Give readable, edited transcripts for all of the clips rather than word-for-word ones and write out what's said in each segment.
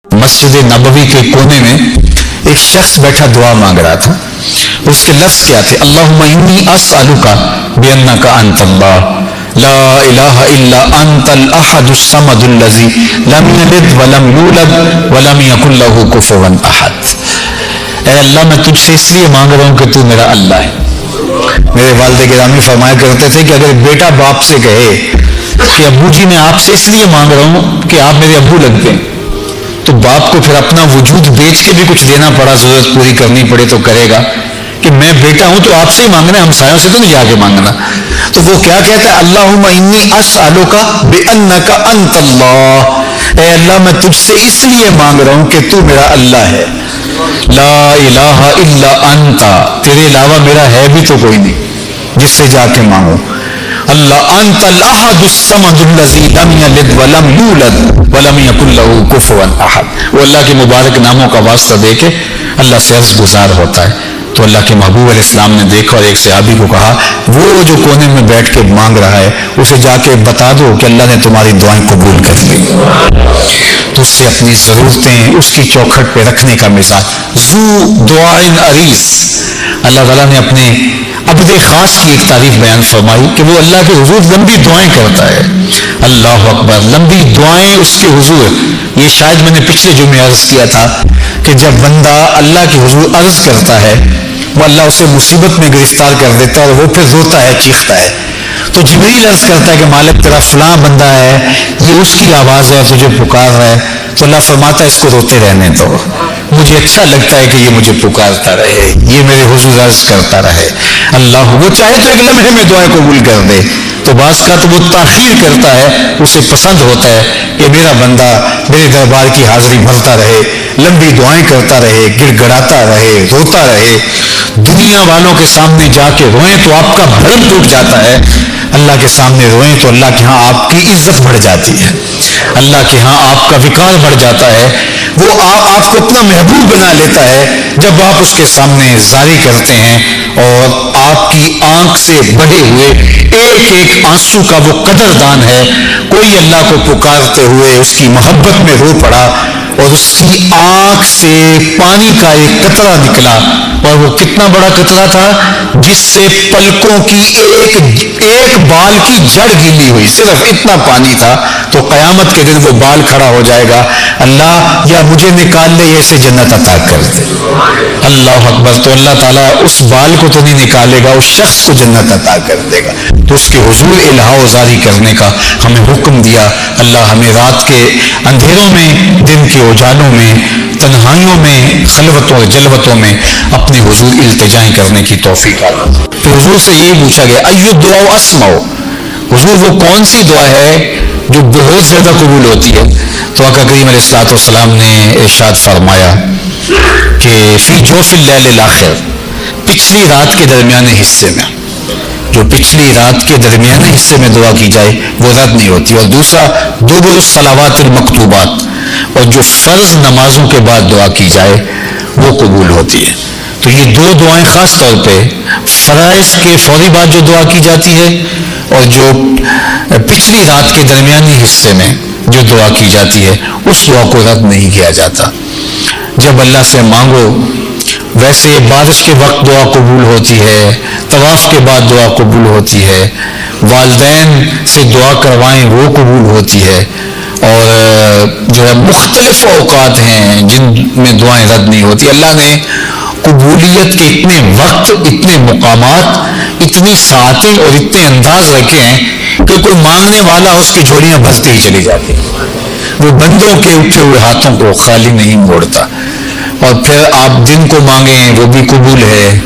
مسجد نبوی کے کونے میں ایک شخص بیٹھا دعا مانگ رہا تھا. اس کے لفظ کیا تھے؟ اللہم انی اسألک بانک انت اللہ لا الہ الا انت الاحد الصمد الذی لم یلد ولم یولد ولم یکن لہ کفوا احد. اے اللہ میں تجھ سے اس لیے مانگ رہا ہوں کہ تو میرا اللہ ہے. میرے والد گرامی فرمایا کرتے تھے کہ اگر بیٹا باپ سے کہے کہ ابو جی میں آپ سے اس لیے مانگ رہا ہوں کہ آپ میرے ابو لگ گئے، تو باپ کو پھر اپنا وجود بیچ کے بھی کچھ دینا پڑا، ضرورت پوری کرنی پڑے تو کرے گا کہ میں بیٹا ہوں تو آپ سے ہی مانگنا ہے، ہمسایوں سے تو نہیں جا کے مانگنا. تو وہ کیا کہتا ہے؟ اللہم انی اسألک بانک انت اللہ. اے اللہ میں تجھ سے اس لیے مانگ رہا ہوں کہ تو میرا اللہ ہے. لا الہ الا انت، تیرے علاوہ میرا ہے بھی تو کوئی نہیں جس سے جا کے مانگو. اللہ انت الاحد الصمد الذی لم یلد ولم یولد ولم یکن لہ کفوا احد. وہ اللہ کے مبارک ناموں کا واسطہ دے کے اللہ سے عرض گزار ہوتا ہے. تو اللہ کے محبوب علیہ السلام نے دیکھا اور ایک صحابی کو کہا وہ جو کونے میں بیٹھ کے مانگ رہا ہے اسے جا کے بتا دو کہ اللہ نے تمہاری دعائیں قبول کر لی. تو اس سے اپنی ضرورتیں اس کی چوکھٹ پہ رکھنے کا مزاج. ذو دعائن عریض. اللہ تعالیٰ نے اپنے عبد خاص کی ایک تعریف بیان فرمائی کہ وہ اللہ کے حضور لمبی دعائیں کرتا ہے. اللہ اکبر، لمبی دعائیں اس کے حضور. یہ شاید میں نے پچھلے جمعے عرض کیا تھا کہ جب بندہ اللہ کے حضور عرض کرتا ہے وہ اللہ اسے مصیبت میں گرفتار کر دیتا ہے اور وہ پھر روتا ہے، چیختا ہے. تو جبریل عرض کرتا ہے کہ مالک تیرا فلاں بندہ ہے، یہ اس کی آواز ہے، تجھے پکار رہا ہے. تو اللہ فرماتا ہے اس کو روتے رہنے دو، مجھے اچھا لگتا ہے کہ یہ مجھے پکارتا رہے، یہ میرے حضور عرض کرتا رہے. اللہ وہ چاہے تو ایک لمحے میں دعائیں قبول کر دے، تو بعض کا تو وہ تاخیر کرتا ہے، اسے پسند ہوتا ہے کہ میرا بندہ میرے دربار کی حاضری بھرتا رہے، لمبی دعائیں کرتا رہے، گڑ گڑاتا رہے، روتا رہے. دنیا والوں کے سامنے جا کے روئیں تو آپ کا بھرم ٹوٹ جاتا ہے، اللہ کے سامنے روئیں تو اللہ کے ہاں آپ کی عزت بڑھ جاتی ہے، اللہ کے ہاں آپ کا وقار بڑھ جاتا ہے. وہ آپ کو اپنا محبوب بنا لیتا ہے جب آپ اس کے سامنے زاری کرتے ہیں اور آپ کی آنکھ سے بہے ہوئے ایک ایک آنسو کا وہ قدردان ہے. کوئی اللہ کو پکارتے ہوئے اس کی محبت میں رو پڑا اور اس کی آنکھ سے پانی کا ایک قطرہ نکلا، اور وہ کتنا بڑا قطرہ تھا جس سے پلکوں کی ایک بال کی جڑ گیلی ہوئی، صرف اتنا پانی تھا. تو قیامت کے دن وہ بال کھڑا ہو جائے گا، اللہ یا مجھے نکال لے یا اسے جنت عطا کر دے. اللہ اکبر. تو اللہ تعالیٰ اس بال کو تو نہیں نکالے گا، اس شخص کو جنت عطا کر دے گا. تو اس کے حضور الہا و زاری کرنے کا ہمیں حکم دیا. اللہ ہمیں رات کے اندھیروں میں، دن کے اجالوں میں، تنہائیوں میں، خلوتوں اور جلوتوں میں اپنے حضور التجائیں کرنے کی توفیق عطا. تو حضور سے یہی پوچھا گیا ایو دعا اسمع، حضور وہ کون سی دعا ہے جو بہت زیادہ قبول ہوتی ہے؟ تو آقا کریم علیہ الصلوۃ والسلام نے ارشاد فرمایا کہ فی جوف اللیل الاخر، پچھلی رات کے درمیانے حصے میں، جو پچھلی رات کے درمیانے حصے میں دعا کی جائے وہ رد نہیں ہوتی. اور دوسرا دبر الصلوات المکتوبات، اور جو فرض نمازوں کے بعد دعا کی جائے وہ قبول ہوتی ہے. تو یہ دو دعائیں خاص طور پہ فرائض کے فوری بعد جو دعا کی جاتی ہے اور جو پچھلی رات کے درمیانی حصے میں جو دعا کی جاتی ہے اس دعا کو رد نہیں کیا جاتا. جب اللہ سے مانگو، ویسے بارش کے وقت دعا قبول ہوتی ہے، طواف کے بعد دعا قبول ہوتی ہے، والدین سے دعا کروائیں وہ قبول ہوتی ہے، اور جو ہے مختلف اوقات ہیں جن میں دعائیں رد نہیں ہوتی. اللہ نے قبولیت کے اتنے وقت، اتنے مقامات، اتنی ساعتیں اور اتنے انداز رکھے ہیں کہ کوئی مانگنے والا اس کی جھولیاں بھرتے ہی چلی جاتی. وہ بندوں کے اٹھے ہوئے ہاتھوں کو خالی نہیں موڑتا. اور پھر آپ دن کو مانگیں وہ بھی قبول ہے،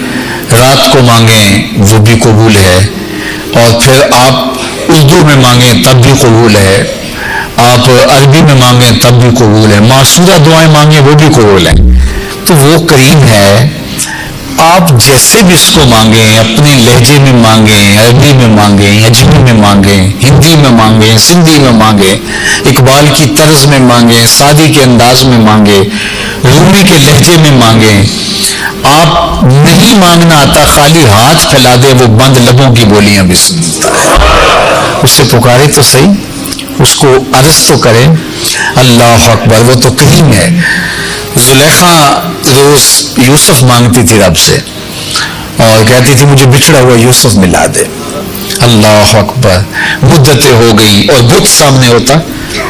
رات کو مانگیں وہ بھی قبول ہے، اور پھر آپ اردو میں مانگیں تب بھی قبول ہے، آپ عربی میں مانگیں تب بھی قبول ہے، معصورہ دعائیں مانگیں وہ بھی قبول ہیں. تو وہ کریم ہے، آپ جیسے بھی اس کو مانگیں، اپنے لہجے میں مانگیں، عربی میں مانگیں، اجمی میں مانگیں، ہندی میں مانگیں، سندھی میں مانگیں، اقبال کی طرز میں مانگیں، سعدی کے انداز میں مانگیں، رومی کے لہجے میں مانگیں. آپ نہیں مانگنا آتا، خالی ہاتھ پھیلا دے، وہ بند لبوں کی بولیاں بھی سنتا ہے. اس سے پکارے تو صحیح، اس کو عرض تو کرے. اللہ اکبر، وہ تو کریم ہے. زلیخا روز یوسف مانگتی تھی رب سے اور کہتی تھی مجھے بچھڑا ہوا یوسف ملا دے. اللہ اکبر، مدتیں ہو گئی اور بت سامنے ہوتا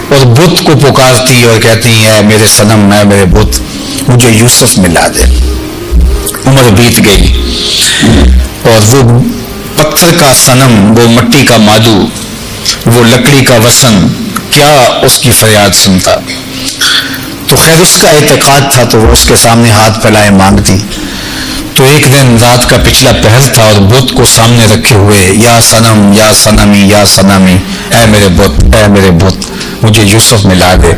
اور بت کو پکارتی اور کہتی ہے میرے صنم، میں میرے بت، مجھے یوسف ملا دے. عمر بیت گئی اور وہ پتھر کا صنم، وہ مٹی کا مادو، وہ لکڑی کا وسن کیا اس کی فریاد سنتا. تو خیر اس کا اعتقاد تھا تو وہ اس کے سامنے ہاتھ پھیلائے مانگتی. تو ایک دن رات کا پچھلا پہر تھا اور بت کو سامنے رکھے ہوئے، یا صنم یا صنمی یا صنمی، اے میرے بت اے میرے بت، مجھے یوسف ملا دے.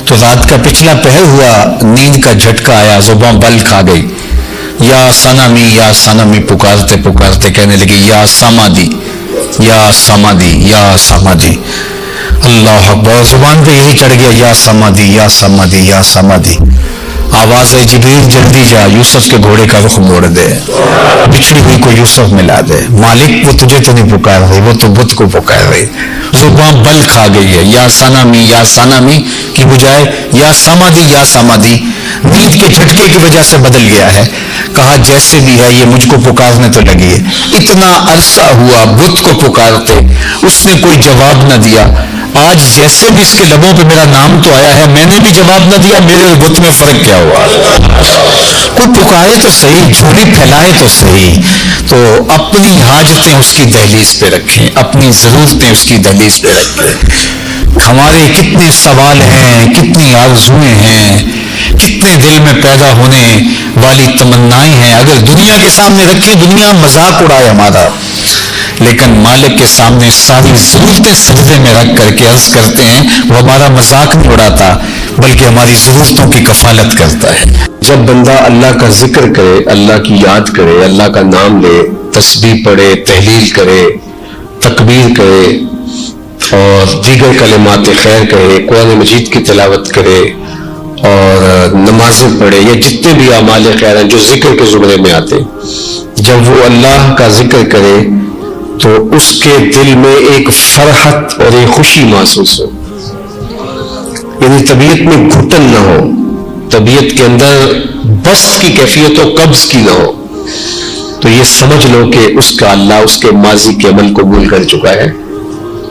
تو رات کا پچھلا پہر ہوا، نیند کا جھٹکا آیا، زباں بل کھا گئی. یا صنمی پکارتے پکارتے کہنے لگی یا سامادی یا سامادی یا سامادی. اللہ اکبر، زبان پہ یہی چڑھ گیا یا سامادی یا سامادی یا سامادی. آواز ہے جبریل جلدی جا، یوسف کے گھوڑے کا رخ موڑ دے، بچھڑی ہوئی کو یوسف ملا دے. مالک وہ تجھے تو نہیں پکار رہی، وہ تو بت کو پکار رہی. زبان بل کھا گئی ہے. یا سانامی کی بجائے یا سامادی. نیند کے جھٹکے کی وجہ سے بدل گیا ہے. کہا جیسے بھی ہے یہ مجھ کو پکارنے تو لگی ہے. اتنا عرصہ ہوا بت کو پکارتے، اس نے کوئی جواب نہ دیا. آج جیسے بھی اس کے لبوں پہ میرا نام تو آیا ہے، میں نے بھی جواب نہ دیا. میرے اور بت میں فرق کیا ہوا؟ کوئی پکارے تو صحیح، جھولی پھیلائے تو صحیح. تو اپنی حاجتیں اس کی دہلیز پہ رکھیں، اپنی ضرورتیں اس کی دہلیز پہ رکھیں. ہمارے کتنے سوال ہیں، کتنی آرزوئیں ہیں، کتنے دل میں پیدا ہونے والی تمنائیں ہیں. اگر دنیا کے سامنے رکھیں، دنیا مذاق اڑائے ہمارا، لیکن مالک کے سامنے ساری ضرورتیں سجدے میں رکھ کر کے عرض کرتے ہیں، وہ ہمارا مذاق نہیں اڑاتا بلکہ ہماری ضرورتوں کی کفالت کرتا ہے. جب بندہ اللہ کا ذکر کرے، اللہ کی یاد کرے، اللہ کا نام لے، تسبیح پڑھے، تحلیل کرے، تکبیر کرے اور دیگر کلمات خیر کہے، قرآن مجید کی تلاوت کرے اور نمازیں پڑھے، یا جتنے بھی اعمال خیر ہیں جو ذکر کے زمرے میں آتے، جب وہ اللہ کا ذکر کرے تو اس کے دل میں ایک فرحت اور ایک خوشی محسوس ہو. یعنی طبیعت میں گھٹن نہ ہو، طبیعت کے اندر بست کی کیفیت و قبض کی نہ ہو. تو یہ سمجھ لو کہ اس کا اللہ اس کے ماضی کے عمل قبول کر چکا ہے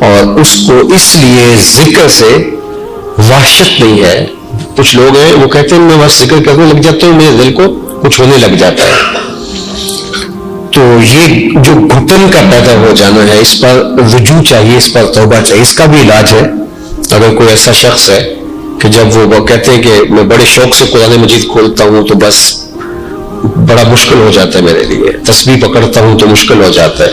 اور اس کو اس لیے ذکر سے وحشت نہیں ہے. کچھ لوگ ہیں وہ کہتے ہیں میں بس ذکر کرنے لگ جاتا ہوں، میرے دل کو کچھ ہونے لگ جاتا ہے. تو یہ جو گھٹن کا پیدا ہو جانا ہے، اس پر رجوع چاہیے، اس پر توبہ چاہیے. اس کا بھی علاج ہے. اگر کوئی ایسا شخص ہے کہ جب وہ کہتے ہیں کہ میں بڑے شوق سے قرآن مجید کھولتا ہوں تو بس بڑا مشکل ہو جاتا ہے میرے لیے، تسبیح پکڑتا ہوں تو مشکل ہو جاتا ہے.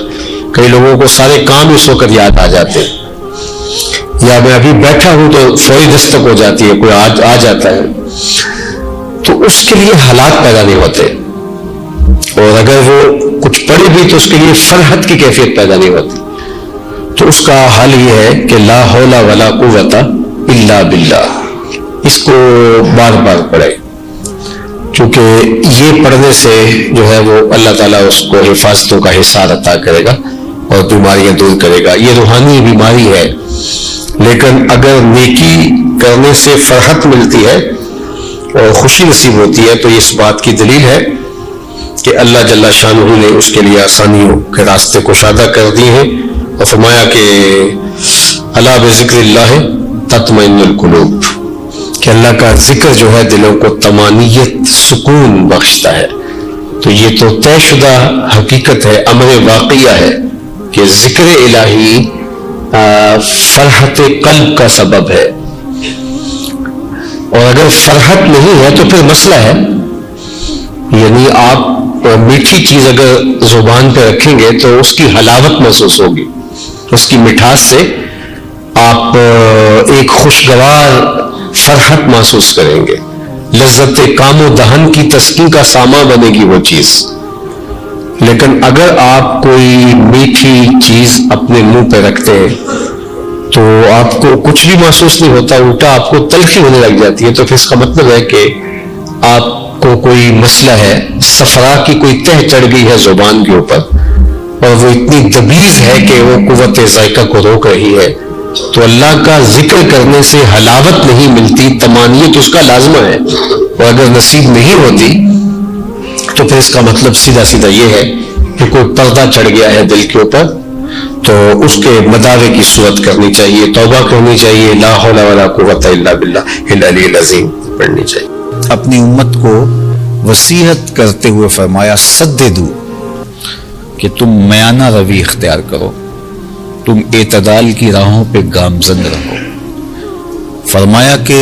کئی لوگوں کو سارے کام اس وقت یاد آ جاتے ہیں، یا میں ابھی بیٹھا ہوں تو فوری دستک ہو جاتی ہے، کوئی آ جاتا ہے. تو اس کے لیے حالات پیدا نہیں ہوتے، اور اگر وہ کچھ پڑھے بھی تو اس کے لیے فرحت کی کیفیت پیدا نہیں ہوتی. تو اس کا حل یہ ہے کہ لا حول ولا قوت الا باللہ، اس کو بار بار پڑھے، کیونکہ یہ پڑھنے سے جو ہے وہ اللہ تعالیٰ اس کو حفاظتوں کا حصار عطا کرے گا اور بیماریاں دور کرے گا. یہ روحانی بیماری ہے، لیکن اگر نیکی کرنے سے فرحت ملتی ہے اور خوشی نصیب ہوتی ہے تو یہ اس بات کی دلیل ہے کہ اللہ جل شانہ نے اس کے لیے آسانیوں کے راستے کشادہ کر دی ہیں اور فرمایا کہ الا بذکر اللہ تطمئن القلوب، کہ اللہ کا ذکر جو ہے دلوں کو طمانینت، سکون بخشتا ہے. تو یہ تو طے شدہ حقیقت ہے، امر واقعہ ہے کہ ذکر الہی فرحت قلب کا سبب ہے. اور اگر فرحت نہیں ہے تو پھر مسئلہ ہے. یعنی آپ میٹھی چیز اگر زبان پہ رکھیں گے تو اس کی حلاوت محسوس ہوگی، اس کی مٹھاس سے آپ ایک خوشگوار فرحت محسوس کریں گے. لذت کام و دہن کی تسکین کا سامان بنے گی وہ چیز. لیکن اگر آپ کوئی میٹھی چیز اپنے منہ پہ رکھتے ہیں تو آپ کو کچھ بھی محسوس نہیں ہوتا، الٹا آپ کو تلخی ہونے لگ جاتی ہے. تو پھر اس کا مطلب ہے کہ آپ کو کوئی مسئلہ ہے، صفرا کی کوئی تہ چڑھ گئی ہے زبان کے اوپر اور وہ اتنی دبیز ہے کہ وہ قوت ذائقہ کو روک رہی ہے تو اللہ کا ذکر کرنے سے حلاوت نہیں ملتی، طمانینت اس کا لازمہ ہے، اور اگر نصیب نہیں ہوتی تو پھر اس کا مطلب سیدھا سیدھا یہ ہے کہ کوئی پردہ چڑھ گیا ہے دل کے اوپر، تو اس کے مداوے کی صورت کرنی چاہیے، توبہ کرنی چاہیے، لا حول ولا قوت الا باللہ العلی العظیم پڑھنی چاہیے۔ اپنی امت کو وصیت کرتے ہوئے فرمایا سددو، کہ تم میانہ روی اختیار کرو، تم اعتدال کی راہوں پہ گامزن رہو۔ فرمایا کہ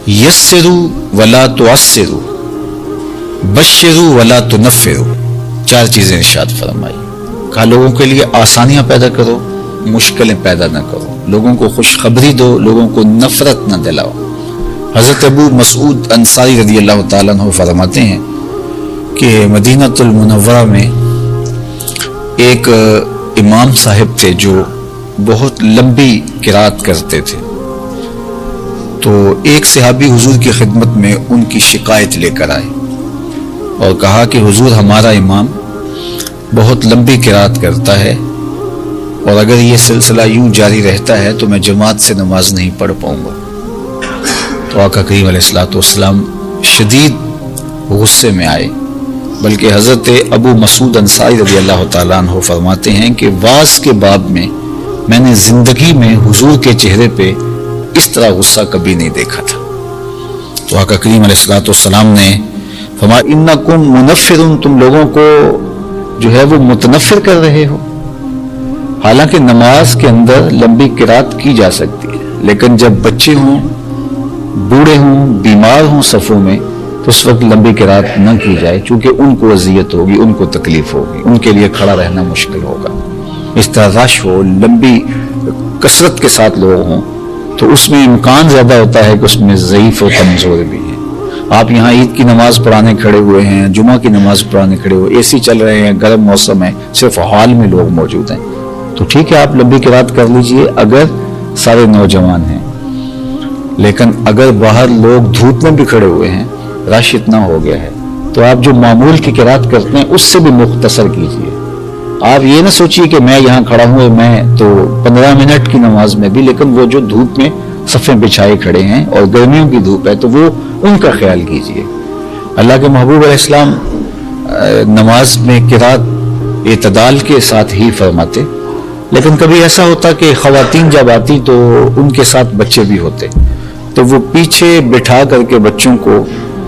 یسرو ولا تعسرو، بشرو ولا تنفرو، 4 چیزیں ارشاد فرمائی۔ کہا لوگوں کے لیے آسانیاں پیدا کرو، مشکلیں پیدا نہ کرو، لوگوں کو خوشخبری دو، لوگوں کو نفرت نہ دلاؤ۔ حضرت ابو مسعود انصاری رضی اللہ تعالیٰ عنہ فرماتے ہیں کہ مدینہ المنورہ میں ایک امام صاحب تھے جو بہت لمبی قرات کرتے تھے، تو ایک صحابی حضور کی خدمت میں ان کی شکایت لے کر آئے اور کہا کہ حضور ہمارا امام بہت لمبی قرات کرتا ہے، اور اگر یہ سلسلہ یوں جاری رہتا ہے تو میں جماعت سے نماز نہیں پڑھ پاؤں گا۔ تو آقا کریم علیہ الصلوۃ والسلام شدید غصے میں آئے، بلکہ حضرت ابو مسعود انصاری رضی اللہ تعالیٰ عنہ فرماتے ہیں کہ واعظ کے باب میں نے زندگی میں حضور کے چہرے پہ اس طرح غصہ کبھی نہیں دیکھا تھا۔ تو آقا کریم علیہ الصلوۃ والسلام نے فرمایا انکم منفرون، تم لوگوں کو جو ہے وہ متنفر کر رہے ہو۔ حالانکہ نماز کے اندر لمبی قرات کی جا سکتی ہے، لیکن جب بچے ہوں، بوڑھے ہوں، بیمار ہوں صفوں میں، تو اس وقت لمبی قرات نہ کی جائے، چونکہ ان کو اذیت ہوگی، ان کو تکلیف ہوگی، ان کے لیے کھڑا رہنا مشکل ہوگا۔ اس طرح رش ہو، لمبی کثرت کے ساتھ لوگ ہوں، تو اس میں امکان زیادہ ہوتا ہے کہ اس میں ضعیف و کمزور بھی ہیں۔ آپ یہاں عید کی نماز پڑھانے کھڑے ہوئے ہیں، جمعہ کی نماز پڑھانے کھڑے ہوئے، اے سی چل رہے ہیں، گرم موسم ہے، صرف ہال میں لوگ موجود ہیں، تو ٹھیک ہے آپ لمبی قرات کر لیجئے اگر سارے نوجوان ہیں، لیکن اگر باہر لوگ دھوپ میں بھی کھڑے ہوئے ہیں، رش اتنا ہو گیا ہے، تو آپ جو معمول کی قرات کرتے ہیں اس سے بھی مختصر کیجئے۔ آپ یہ نہ سوچیے کہ میں یہاں کھڑا ہوں، میں تو 15 منٹ کی نماز میں بھی، لیکن وہ جو دھوپ میں صفیں بچھائے کھڑے ہیں اور گرمیوں کی دھوپ ہے تو وہ ان کا خیال کیجئے۔ اللہ کے محبوب علیہ السلام نماز میں قرات اعتدال کے ساتھ ہی فرماتے، لیکن کبھی ایسا ہوتا کہ خواتین جب آتی تو ان کے ساتھ بچے بھی ہوتے، تو وہ پیچھے بٹھا کر کے بچوں کو،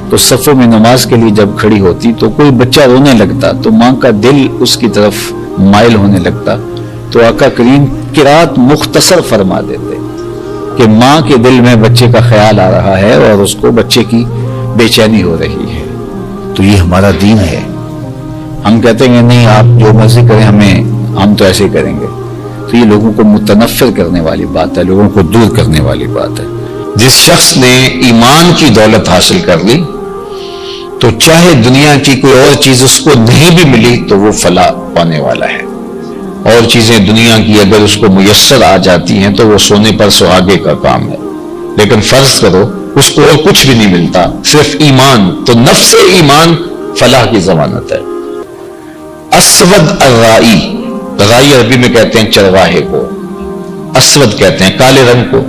تو صفوں میں نماز کے لیے جب کھڑی ہوتی تو کوئی بچہ رونے لگتا تو ماں کا دل اس کی طرف مائل ہونے لگتا، تو آقا کریم قرات مختصر فرما دیتے کہ ماں کے دل میں بچے کا خیال آ رہا ہے اور اس کو بچے کی بے چینی ہو رہی ہے۔ تو یہ ہمارا دین ہے۔ ہم کہتے ہیں نہیں آپ جو مرضی کریں، ہم تو ایسے کریں گے، تو یہ لوگوں کو متنفر کرنے والی بات ہے، لوگوں کو دور کرنے والی بات ہے۔ جس شخص نے ایمان کی دولت حاصل کر لی تو چاہے دنیا کی کوئی اور چیز اس کو نہیں بھی ملی تو وہ فلاح پانے والا ہے۔ اور چیزیں دنیا کی اگر اس کو میسر آ جاتی ہیں تو وہ سونے پر سہاگے کا کام ہے، لیکن فرض کرو اس کو اور کچھ بھی نہیں ملتا، صرف ایمان، تو نفس ایمان فلاح کی ضمانت ہے۔ اسود الرائی، رائی عربی میں کہتے ہیں چرواہے کو، اسود کہتے ہیں کالے رنگ کو۔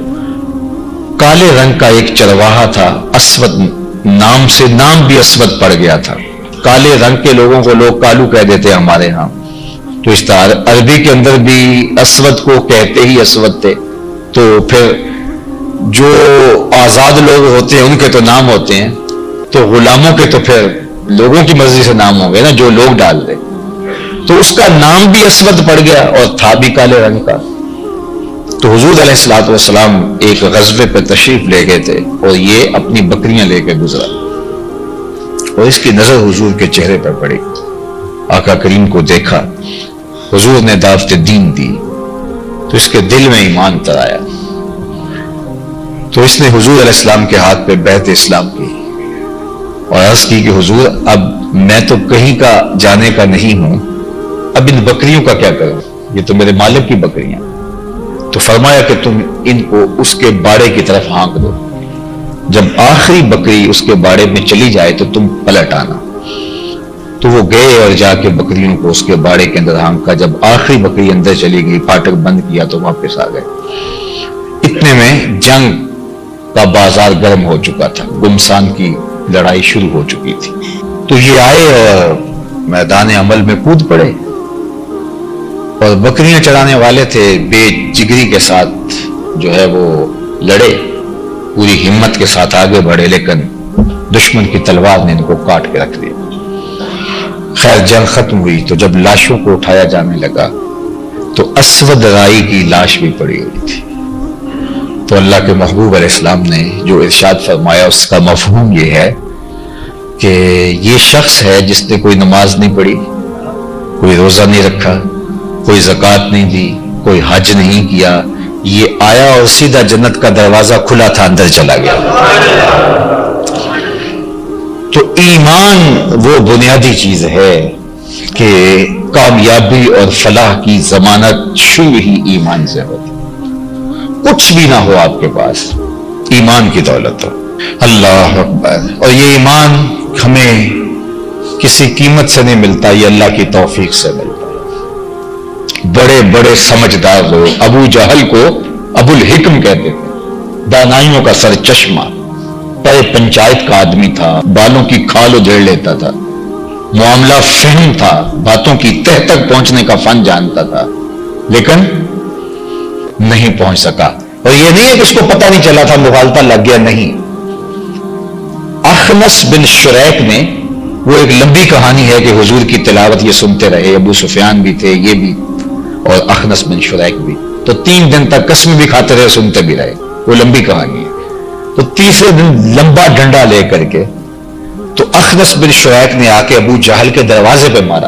کالے رنگ کا ایک چرواہا تھا، اسود نام سے، نام بھی اسود پڑ گیا تھا۔ کالے رنگ کے لوگوں کو لوگ کالو کہہ دیتے ہمارے ہاں، تو اس طرح عربی کے اندر بھی اسود کو کہتے ہی اسود تھے۔ تو پھر جو آزاد لوگ ہوتے ہیں ان کے تو نام ہوتے ہیں، تو غلاموں کے تو پھر لوگوں کی مرضی سے نام ہوں گے نا، جو لوگ ڈال دیں، تو اس کا نام بھی اسود پڑ گیا اور تھا بھی کالے رنگ کا۔ تو حضور علیہ الصلوۃ والسلام ایک غزوے پہ تشریف لے گئے تھے اور یہ اپنی بکریاں لے کے گزرا، اور اس کی نظر حضور کے چہرے پر پڑی۔ آقا کریم کو دیکھا، حضور نے دعوت دین دی تو اس کے دل میں ایمان تر آیا، تو اس نے حضور علیہ السلام کے ہاتھ پہ بیعت اسلام کی اور عرض کی کہ حضور اب میں تو کہیں کا جانے کا نہیں ہوں، اب ان بکریوں کا کیا کروں، یہ تو میرے مالک کی بکریاں۔ تو فرمایا کہ تم ان کو اس کے باڑے کی طرف ہانک دو، جب آخری بکری اس کے باڑے میں چلی جائے تو تم پلٹ آنا۔ تو وہ گئے اور جا کے بکریوں کو اس کے باڑے کے اندر ہانکا. جب آخری بکری اندر چلی گئی، پھاٹک بند کیا تو واپس آ گئے. اتنے میں جنگ کا بازار گرم ہو چکا تھا، گمسان کی لڑائی شروع ہو چکی تھی. تو یہ آئے اور میدان عمل میں کود پڑے، اور بکریاں چرانے والے تھے، بے جگری کے ساتھ جو ہے وہ لڑے، پوری ہمت کے ساتھ آگے بڑھے، لیکن دشمن کی تلوار نے ان کو کاٹ کے رکھ دیا. خیر جنگ ختم ہوئی تو جب لاشوں کو اٹھایا جانے لگا تو اسود رائی کی لاش بھی پڑی ہوئی تھی. تو اللہ کے محبوب علیہ السلام نے جو ارشاد فرمایا اس کا مفہوم یہ ہے کہ یہ شخص ہے جس نے کوئی نماز نہیں پڑھی، کوئی روزہ نہیں رکھا، کوئی زکوٰۃ نہیں دی، کوئی حج نہیں کیا، یہ آیا اور سیدھا جنت کا دروازہ کھلا تھا اندر چلا گیا. تو ایمان وہ بنیادی چیز ہے کہ کامیابی اور فلاح کی ضمانت شروع ہی ایمان سے ہوتی. کچھ بھی نہ ہو آپ کے پاس، ایمان کی دولت ہو. اللہ اکبر. اور یہ ایمان ہمیں کسی قیمت سے نہیں ملتا، یہ اللہ کی توفیق سے ملتا ہے. بڑے بڑے سمجھدار لوگ، ابو جہل کو ابو الحکم کہتے تھے، دانائیوں کا سر چشمہ، بڑے پنچایت کا آدمی تھا، بالوں کی کھال ادھیڑ لیتا تھا، معاملہ فہم تھا، باتوں کی تہ تک پہنچنے کا فن جانتا تھا، لیکن نہیں پہنچ سکا. اور یہ نہیں ہے کہ اس کو پتہ نہیں چلا تھا، مغالطہ لگ گیا، نہیں. اخنس بن شریک نے، وہ ایک لمبی کہانی ہے کہ حضور کی تلاوت یہ سنتے رہے، ابو سفیان بھی تھے، یہ بھی، اور اخنس بن شریک بھی. تو 3 دن تک قسم بھی کھاتے رہے، سنتے بھی رہے. وہ لمبی کہانی ہے. تو تیسرے دن لمبا ڈنڈا لے کر کے تو اخنس بن شریک نے آ کے ابو جہل کے دروازے پہ مارا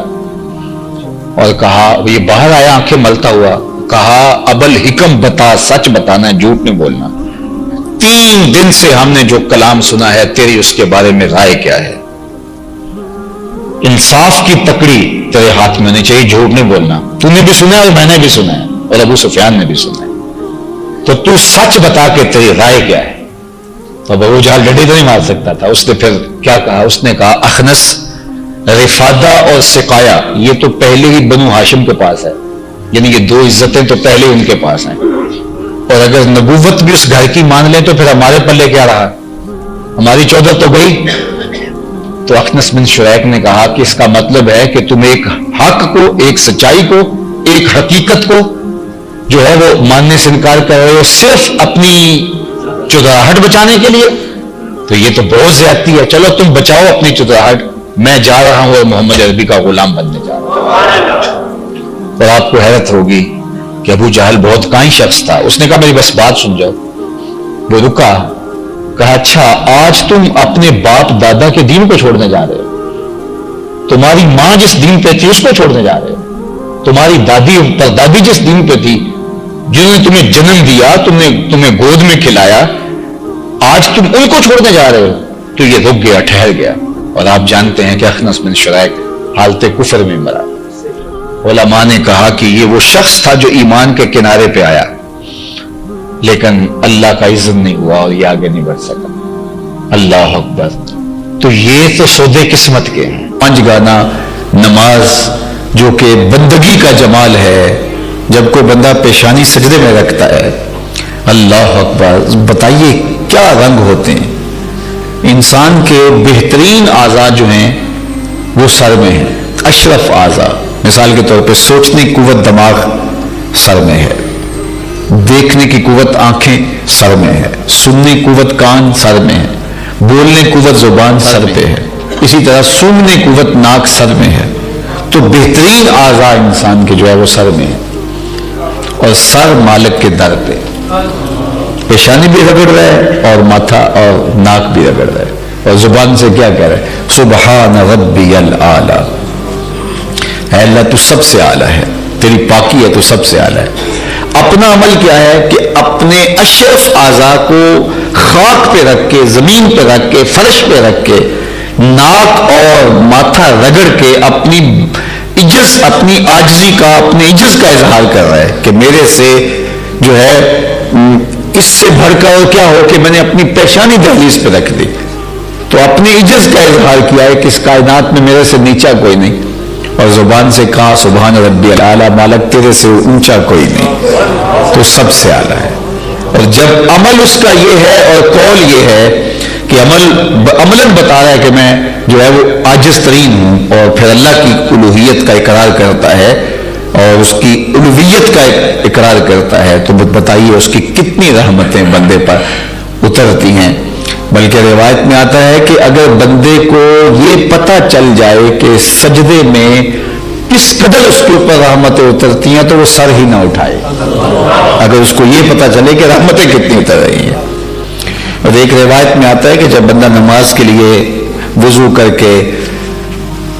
اور کہا، یہ باہر آیا آنکھیں ملتا ہوا، کہا ابل حکم بتا، سچ بتانا ہے، جھوٹ نہیں بولنا. 3 دن سے ہم نے جو کلام سنا ہے، تیری اس کے بارے میں رائے کیا ہے؟ انصاف کی تکڑی تیرے ہاتھ میں ہونی چاہیے، جھوٹ نہیں بولنا. تو نے بھی سنا ہے اور میں نے بھی سنا ہے اور ابو سفیان نے بھی سنا ہے. تو تو سچ بتا کہ تیری رائے کیا ہے. تو ابو جہل ڈنڈی تو نہیں مار سکتا تھا. اس نے پھر کیا کہا؟ اس نے کہا اخنس، رفادہ اور سقایا یہ تو پہلے ہی بنو ہاشم کے پاس ہے، یعنی یہ 2 عزتیں تو پہلے ان کے پاس ہیں، اور اگر نبوت بھی اس گھر کی مان لیں تو پھر ہمارے پلے کیا رہا؟ ہماری 14 تو گئی. تو اخنس بن شریک نے کہا کہ اس کا مطلب ہے کہ تم ایک حق کو، ایک سچائی کو، ایک حقیقت کو جو ہے وہ ماننے سے انکار کر رہے ہو صرف اپنی چودراہٹ بچانے کے لیے. تو یہ تو بہت زیادتی ہے. چلو تم بچاؤ اپنی چودراہٹ، میں جا رہا ہوں اور محمد عربی کا غلام بننے جا رہا ہوں. اور آپ کو حیرت ہوگی کہ ابو جہل بہت کائن شخص تھا. اس نے کہا میری بس بات سن جاؤ. وہ رکا، کہا اچھا آج تم اپنے باپ دادا کے دین کو چھوڑنے جا رہے ہو، تمہاری ماں جس دین پہ تھی اس کو چھوڑنے جا رہے ہو، تمہاری دادی پردادی جس دین پہ تھی، جنہوں نے تمہیں جنم دیا، تمہیں گود میں کھلایا، آج تم ان کو چھوڑنے جا رہے ہو. تو یہ رک گیا، ٹھہر گیا. اور آپ جانتے ہیں کہ اخنس بن شریک حالت کفر میں مرا. علماء نے کہا کہ یہ وہ شخص تھا جو ایمان کے کنارے پہ آیا، لیکن اللہ کا اذن نہیں ہوا اور یہ آگے نہیں بڑھ سکا. اللہ اکبر. تو یہ تو سودے قسمت کے ہیں. 5 گانا نماز جو کہ بندگی کا جمال ہے، جب کوئی بندہ پیشانی سجدے میں رکھتا ہے، اللہ اکبر. بتائیے کیا رنگ ہوتے ہیں. انسان کے بہترین اعضاء جو ہیں وہ سر میں ہیں، اشرف اعضاء. مثال کے طور پہ سوچنے کی قوت دماغ سر میں ہے، دیکھنے کی قوت آنکھیں سر میں ہے، سننے کی قوت کان سر میں ہے، بولنے کی قوت زبان سر پہ ہے، اسی طرح سونگنے کی قوت ناک سر میں ہے. تو بہترین اعضاء انسان کے جو ہے وہ سر میں ہے، اور سر مالک کے در پہ. پیشانی بھی رگڑ رہا ہے اور ماتھا اور ناک بھی رگڑ رہا ہے، اور زبان سے کیا کہہ رہا ہے؟ سبحان ربی الاعلی. اے اللہ تو سب سے اعلیٰ ہے، تیری پاکی ہے، تو سب سے اعلیٰ ہے. اپنا عمل کیا ہے کہ اپنے اشرف اعضاء کو خاک پہ رکھ کے، زمین پہ رکھ کے، فرش پہ رکھ کے، ناک اور ماتھا رگڑ کے اپنی عجز، اپنی عاجزی کا، اپنے عجز کا اظہار کر رہا ہے کہ میرے سے جو ہے اس سے بڑھ کر اور کیا ہو کہ میں نے اپنی پیشانی دہلیز پہ رکھ دی. تو اپنی عجز کا اظہار کیا ہے کہ اس کائنات میں میرے سے نیچا کوئی نہیں، اور زبان سے کہا سبحان ربی الاعلیٰ، مالک تیرے سے اونچا کوئی نہیں، تو سب سے اعلیٰ ہے۔ اور جب عمل اس کا یہ ہے اور قول یہ ہے کہ عملاً بتا رہا ہے کہ میں جو ہے وہ عاجز ترین ہوں، اور پھر اللہ کی الوہیت کا اقرار کرتا ہے اور اس کی الوہیت کا اقرار کرتا ہے، تو بتائیے اس کی کتنی رحمتیں بندے پر اترتی ہیں۔ بلکہ روایت میں آتا ہے کہ اگر بندے کو یہ پتہ چل جائے کہ سجدے میں کس قدر اس کے اوپر رحمتیں اترتی ہیں تو وہ سر ہی نہ اٹھائے، اگر اس کو یہ پتہ چلے کہ رحمتیں کتنی اتر رہی ہیں۔ اور ایک روایت میں آتا ہے کہ جب بندہ نماز کے لیے وضو کر کے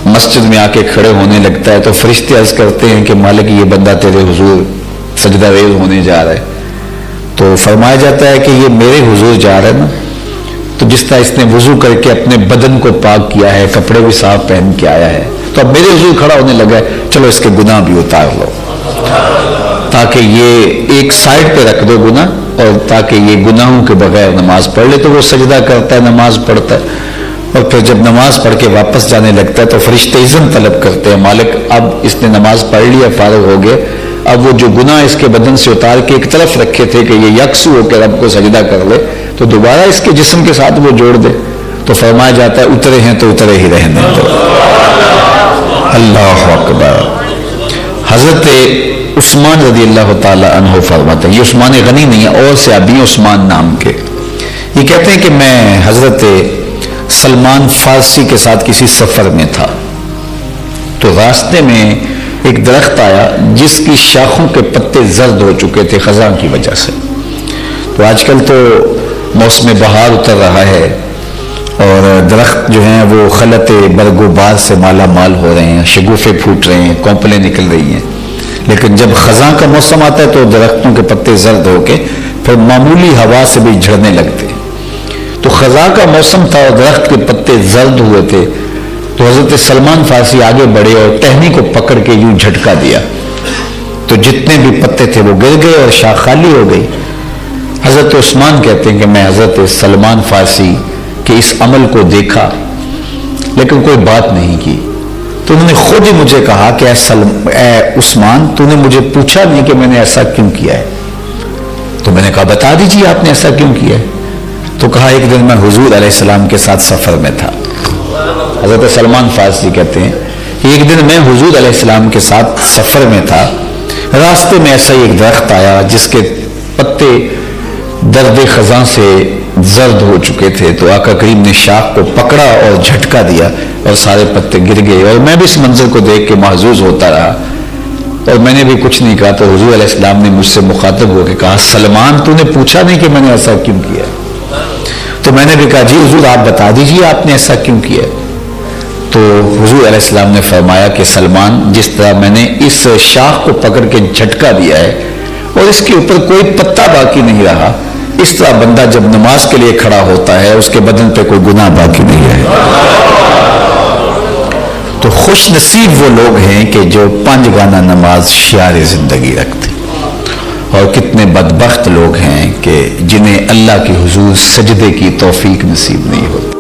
مسجد میں آ کے کھڑے ہونے لگتا ہے تو فرشتے عرض کرتے ہیں کہ مالک یہ بندہ تیرے حضور سجدہ ریز ہونے جا رہا ہے، تو فرمایا جاتا ہے کہ یہ میرے حضور جا رہا ہے نا، تو جس طرح اس نے وضو کر کے اپنے بدن کو پاک کیا ہے، کپڑے بھی صاف پہن کے آیا ہے، تو اب میرے حضور کھڑا ہونے لگا ہے، چلو اس کے گناہ بھی اتار لو، تاکہ یہ ایک سائڈ پہ رکھ دو گناہ، اور تاکہ یہ گناہوں کے بغیر نماز پڑھ لے۔ تو وہ سجدہ کرتا ہے، نماز پڑھتا ہے، اور پھر جب نماز پڑھ کے واپس جانے لگتا ہے تو فرشتے اذن طلب کرتے ہیں، مالک اب اس نے نماز پڑھ لیا، فارغ ہو گئے، اب وہ جو گناہ اس کے بدن سے اتار کے ایک طرف رکھے تھے کہ یہ یکسو ہو کے رب کو سجدہ کر لے، تو دوبارہ اس کے جسم کے ساتھ وہ جوڑ دے۔ تو فرمایا جاتا ہے اترے ہیں تو اترے ہی رہنے دو۔ اللہ اکبر۔ حضرت عثمان رضی اللہ تعالی عنہ فرماتے ہیں، یہ عثمان غنی نہیں ہے، اور صحابی ہیں عثمان نام کے، یہ کہتے ہیں کہ میں حضرت سلمان فارسی کے ساتھ کسی سفر میں تھا، تو راستے میں ایک درخت آیا جس کی شاخوں کے پتے زرد ہو چکے تھے خزاں کی وجہ سے۔ تو آج کل تو موسم بہار اتر رہا ہے اور درخت جو ہیں وہ خلط برگ و بار سے مالا مال ہو رہے ہیں، شگوفے پھوٹ رہے ہیں، کونپلیں نکل رہی ہیں، لیکن جب خزاں کا موسم آتا ہے تو درختوں کے پتے زرد ہو کے پھر معمولی ہوا سے بھی جھڑنے لگتے ہیں۔ تو خزاں کا موسم تھا اور درخت کے پتے زرد ہوئے تھے، تو حضرت سلمان فارسی آگے بڑھے اور ٹہنی کو پکڑ کے یوں جھٹکا دیا، تو جتنے بھی پتے تھے وہ گر گئے اور شاخ خالی ہو گئی۔ حضرت عثمان کہتے ہیں کہ میں حضرت سلمان فارسی کے اس عمل کو دیکھا لیکن کوئی بات نہیں کی، تو انہوں نے خود ہی مجھے کہا کہ اے عثمان، تو نے مجھے پوچھا نہیں کہ میں نے ایسا کیوں کیا ہے؟ تو میں نے کہا بتا دیجیے آپ نے ایسا کیوں کیا ہے؟ تو کہا ایک دن میں حضور علیہ السلام کے ساتھ سفر میں تھا۔ حضرت سلمان فارسی کہتے ہیں کہ ایک دن میں حضور علیہ السلام کے ساتھ سفر میں تھا، راستے میں ایسا ہی ایک درخت آیا جس کے پتے درد خزاں سے زرد ہو چکے تھے، تو آقا کریم نے شاخ کو پکڑا اور جھٹکا دیا اور سارے پتے گر گئے، اور میں بھی اس منظر کو دیکھ کے محظوظ ہوتا رہا اور میں نے بھی کچھ نہیں کہا۔ تو حضور علیہ السلام نے مجھ سے مخاطب ہو کے کہا سلمان، تو نے پوچھا نہیں کہ میں نے ایسا کیوں کیا؟ تو میں نے بھی کہا جی حضور آپ بتا دیجیے آپ نے ایسا کیوں کیا؟ تو حضور علیہ السلام نے فرمایا کہ سلمان، جس طرح میں نے اس شاخ کو پکڑ کے جھٹکا دیا ہے اور اس کے اوپر کوئی پتا باقی نہیں رہا، اس طرح بندہ جب نماز کے لیے کھڑا ہوتا ہے اس کے بدن پہ کوئی گناہ باقی نہیں رہے۔ تو خوش نصیب وہ لوگ ہیں کہ جو پانچ گانا نماز شعار زندگی رکھتے، اور کتنے بدبخت لوگ ہیں کہ جنہیں اللہ کے حضور سجدے کی توفیق نصیب نہیں ہوتی۔